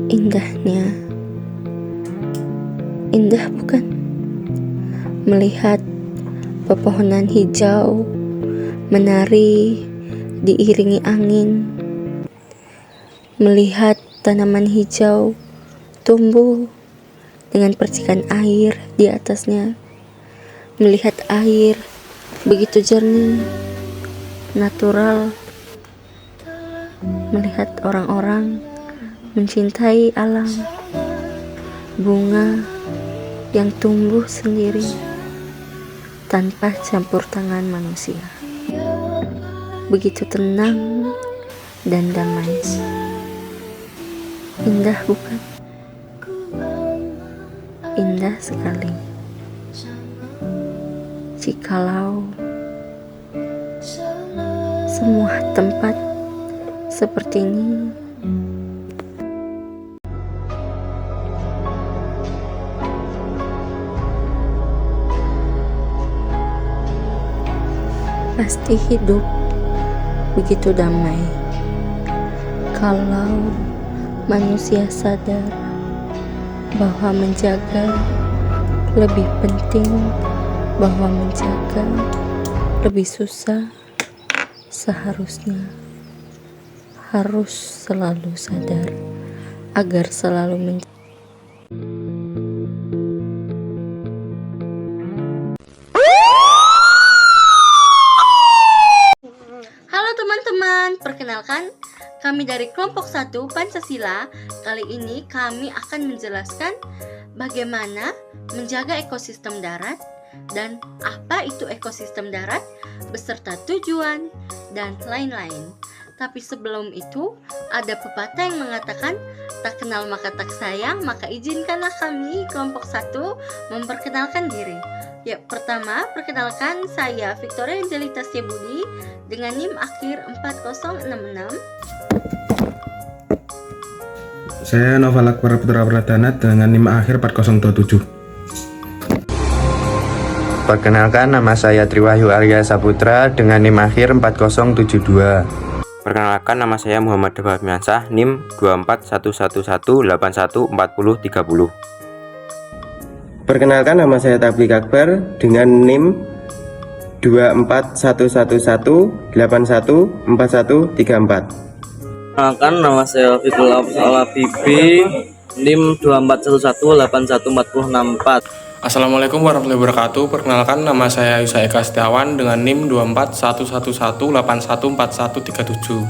Indahnya, indah bukan? Melihat pepohonan hijau menari diiringi angin, melihat tanaman hijau tumbuh dengan percikan air di atasnya, melihat air begitu jernih, natural, melihat orang-orang mencintai alam, bunga yang tumbuh sendiri tanpa campur tangan manusia. Begitu tenang dan damai. Indah bukan? Indah sekali. Jikalau semua tempat seperti ini pasti hidup begitu damai kalau manusia sadar bahwa menjaga lebih penting, bahwa menjaga lebih susah. Seharusnya harus selalu sadar agar selalu menjaga. Halo teman-teman, perkenalkan kami dari kelompok 1 Pancasila. Kali ini kami akan menjelaskan bagaimana menjaga ekosistem darat dan apa itu ekosistem darat beserta tujuan dan lain-lain. Tapi sebelum itu, ada pepatah yang mengatakan tak kenal maka tak sayang, maka izinkanlah kami kelompok 1 memperkenalkan diri. Ya, pertama, perkenalkan saya Victoria Angelita Budi dengan NIM akhir 4066. Saya Noval Akbar Putra Pradana dengan NIM akhir 4027. Perkenalkan, nama saya Triwahyu Arya Saputra dengan NIM akhir 4072. Perkenalkan, nama saya Muhammad Dewa Miansah, NIM 24111814030. Perkenalkan, nama saya Tablik Akbar dengan NIM 2411181414134. Perkenalkan, nama saya Fikul Alabibi, NIM 241181464. Assalamualaikum warahmatullahi wabarakatuh. Perkenalkan, nama saya Yusa Eka Setiawan dengan NIM 24111814137.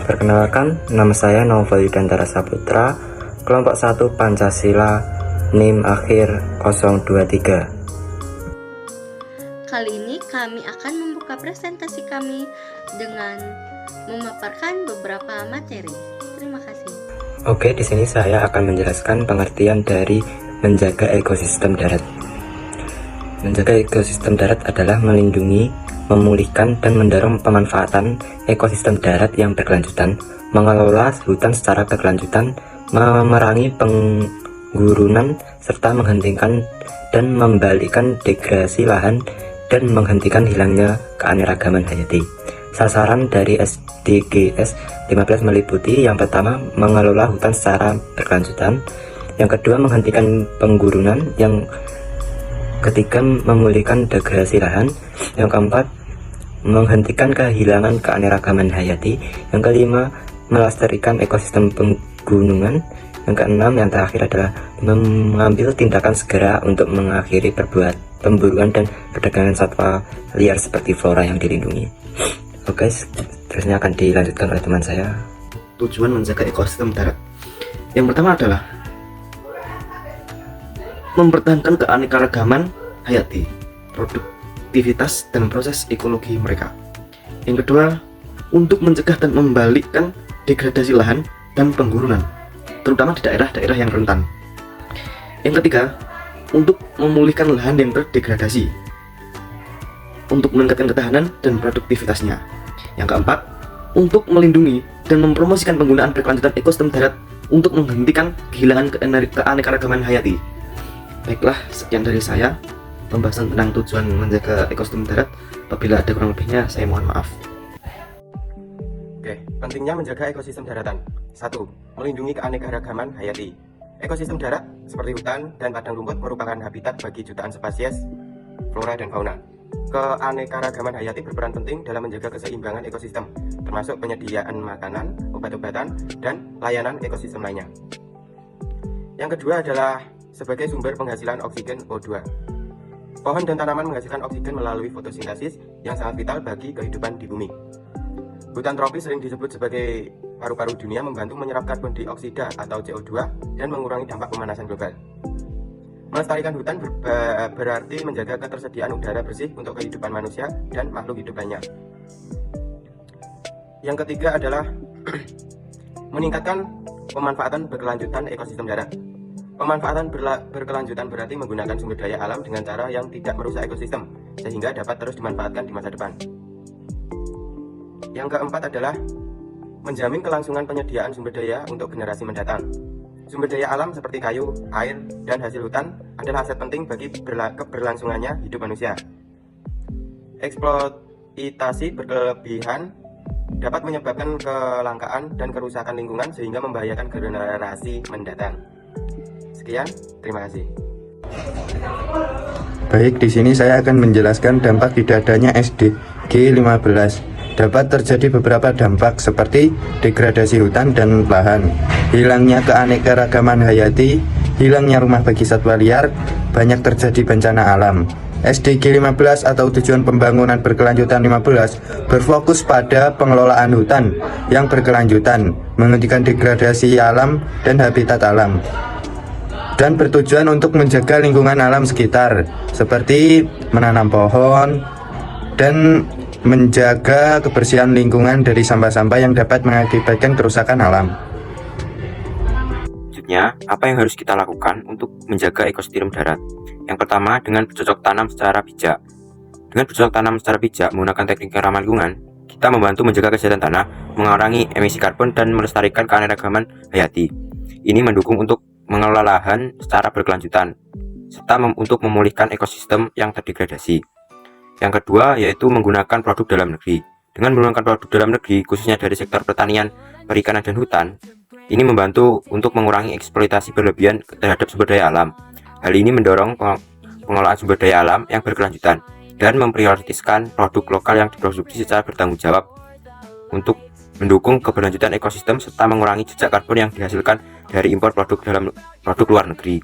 Perkenalkan, nama saya Novel Yudhantara Saputra, kelompok 1 Pancasila, NIM akhir 023. Kali ini kami akan membuka presentasi kami dengan memaparkan beberapa materi. Terima kasih. Oke, di sini saya akan menjelaskan pengertian dari menjaga ekosistem darat. Menjaga ekosistem darat adalah melindungi, memulihkan, dan mendorong pemanfaatan ekosistem darat yang berkelanjutan, mengelola hutan secara berkelanjutan, memerangi penggurunan, serta menghentikan dan membalikan degradasi lahan dan menghentikan hilangnya keanekaragaman hayati. Sasaran dari SDGs 15 meliputi yang pertama, mengelola hutan secara berkelanjutan, yang kedua, menghentikan penggurunan, yang ketiga, memulihkan degradasi lahan, yang keempat, menghentikan kehilangan keanekaragaman hayati, yang kelima, melestarikan ekosistem pegunungan, yang keenam, yang terakhir adalah mengambil tindakan segera untuk mengakhiri pemburuan dan perdagangan satwa liar seperti flora yang dilindungi. Oke, terusnya akan dilanjutkan oleh teman saya. Tujuan menjaga ekosistem darat. Yang pertama adalah mempertahankan keanekaragaman hayati, produktivitas, dan proses ekologi mereka. Yang kedua, untuk mencegah dan membalikkan degradasi lahan dan penggurunan, terutama di daerah-daerah yang rentan. Yang ketiga, untuk memulihkan lahan yang terdegradasi, untuk meningkatkan ketahanan dan produktivitasnya. Yang keempat, untuk melindungi dan mempromosikan penggunaan berkelanjutan ekosistem darat untuk menghentikan kehilangan keanekaragaman hayati. Baiklah, sekian dari saya pembahasan tentang tujuan menjaga ekosistem darat. Apabila ada kurang lebihnya, saya mohon maaf. Oke, Pentingnya menjaga ekosistem daratan. 1. Melindungi keanekaragaman hayati. Ekosistem darat seperti hutan dan padang rumput merupakan habitat bagi jutaan spesies flora dan fauna. Keanekaragaman hayati berperan penting dalam menjaga keseimbangan ekosistem, termasuk penyediaan makanan, obat-obatan, dan layanan ekosistem lainnya. Yang kedua adalah sebagai sumber penghasilan oksigen O2. Pohon dan tanaman menghasilkan oksigen melalui fotosintesis yang sangat vital bagi kehidupan di bumi. Hutan tropis sering disebut sebagai paru-paru dunia, membantu menyerap karbon dioksida atau CO2 dan mengurangi dampak pemanasan global. Melestarikan hutan berarti menjaga ketersediaan udara bersih untuk kehidupan manusia dan makhluk hidup lainnya. Yang ketiga adalah meningkatkan pemanfaatan berkelanjutan ekosistem darat. Pemanfaatan berkelanjutan berarti menggunakan sumber daya alam dengan cara yang tidak merusak ekosistem, sehingga dapat terus dimanfaatkan di masa depan. Yang keempat adalah menjamin kelangsungan penyediaan sumber daya untuk generasi mendatang. Sumber daya alam seperti kayu, air, dan hasil hutan adalah aset penting bagi keberlangsungannya hidup manusia. Eksploitasi berlebihan dapat menyebabkan kelangkaan dan kerusakan lingkungan sehingga membahayakan generasi mendatang. Sekian, terima kasih. Baik, di sini saya akan menjelaskan dampak tidak adanya SDG 15. Dapat terjadi beberapa dampak seperti degradasi hutan dan lahan, hilangnya keanekaragaman hayati, hilangnya rumah bagi satwa liar, banyak terjadi bencana alam. SDG 15 atau tujuan pembangunan berkelanjutan 15 berfokus pada pengelolaan hutan yang berkelanjutan, menghentikan degradasi alam dan habitat alam, dan bertujuan untuk menjaga lingkungan alam sekitar seperti menanam pohon dan menjaga kebersihan lingkungan dari sampah-sampah yang dapat mengakibatkan kerusakan alam. Selanjutnya, apa yang harus kita lakukan untuk menjaga ekosistem darat? Yang pertama, dengan bercocok tanam secara bijak. Dengan bercocok tanam secara bijak menggunakan teknik ramah lingkungan, kita membantu menjaga kesehatan tanah, mengurangi emisi karbon, dan melestarikan keanekaragaman hayati. Ini mendukung untuk mengelola lahan secara berkelanjutan, serta untuk memulihkan ekosistem yang terdegradasi. Yang kedua, yaitu menggunakan produk dalam negeri. Dengan menggunakan produk dalam negeri, khususnya dari sektor pertanian, perikanan, dan hutan, ini membantu untuk mengurangi eksploitasi berlebihan terhadap sumber daya alam. Hal ini mendorong pengelolaan sumber daya alam yang berkelanjutan dan memprioritaskan produk lokal yang diproduksi secara bertanggung jawab untuk mendukung keberlanjutan ekosistem serta mengurangi jejak karbon yang dihasilkan dari impor produk luar negeri.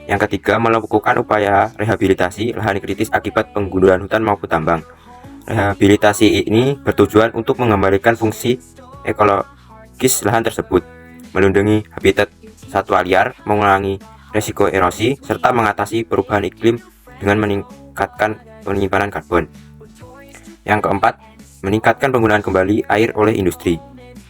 Yang ketiga, melakukan upaya rehabilitasi lahan kritis akibat penggundulan hutan maupun tambang. Rehabilitasi ini bertujuan untuk mengembalikan fungsi ekologis lahan tersebut, melindungi habitat satwa liar, mengurangi resiko erosi, serta mengatasi perubahan iklim dengan meningkatkan penyimpanan karbon. Yang keempat, meningkatkan penggunaan kembali air oleh industri.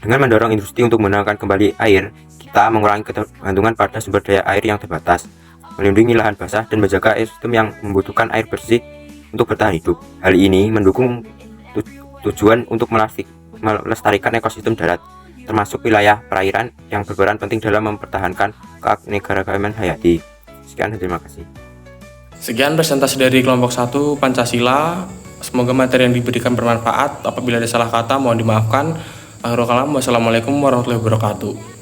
Dengan mendorong industri untuk menggunakan kembali air, kita mengurangi ketergantungan pada sumber daya air yang terbatas, melindungi lahan basah, dan menjaga ekosistem yang membutuhkan air bersih untuk bertahan hidup. Hal ini mendukung tujuan untuk melestarikan ekosistem darat, termasuk wilayah perairan yang berperan penting dalam mempertahankan keanekaragaman hayati. Sekian, terima kasih. Sekian presentasi dari kelompok 1 Pancasila. Semoga materi yang diberikan bermanfaat. Apabila ada salah kata mohon dimaafkan. Akhirul kalam, wassalamualaikum warahmatullahi wabarakatuh.